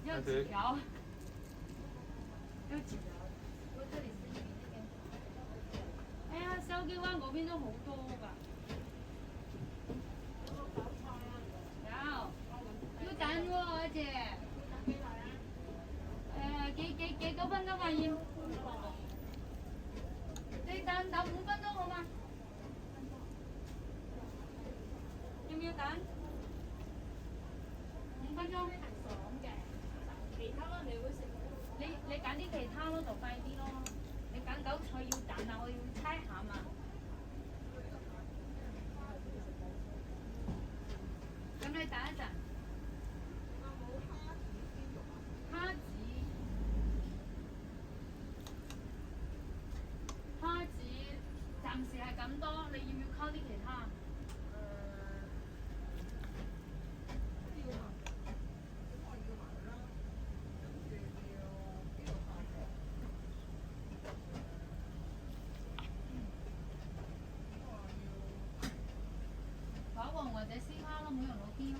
有几条？有几条？我这里是一边。哎呀，燒雞灣嗰邊都好多㗎。有，要等喎，阿姐。幾多分鐘啊？要？你等5分鐘好嗎？要唔要等5分鐘？其他咯，你會食？你揀啲其他咯，就快啲咯。你揀韭菜要等啊，我要猜下嘛。咁你等一陣。蝦子，蝦子暫時係咁多，你要唔要溝啲其他？炒黃或者絲蝦咯，每人攞啲咯。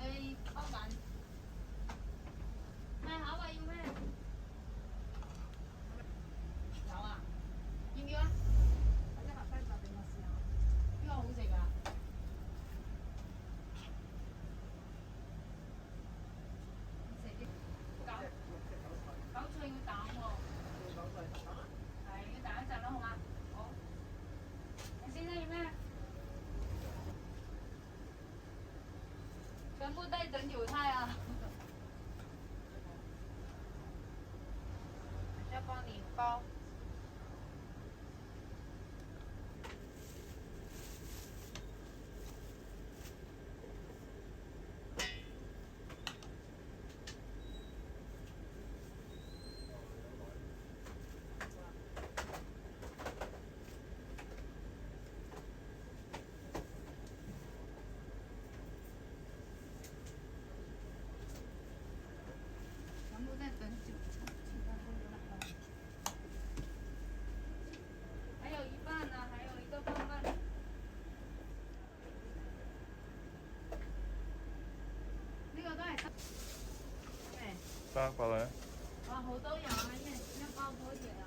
去幫緊。賣口啊，要咩？有啊，要唔要啊？或者下西俾我試下，呢個好食㗎。食啲韭菜要等喎。係要等一陣啦，好嗎？好。你先生要咩？全部带整韭菜啊！要帮你包。全部在等韭菜，还有一半呢，还有一个半半。呢個都係得。咩？得，過嚟。哇，好多人啊，一包多嘢。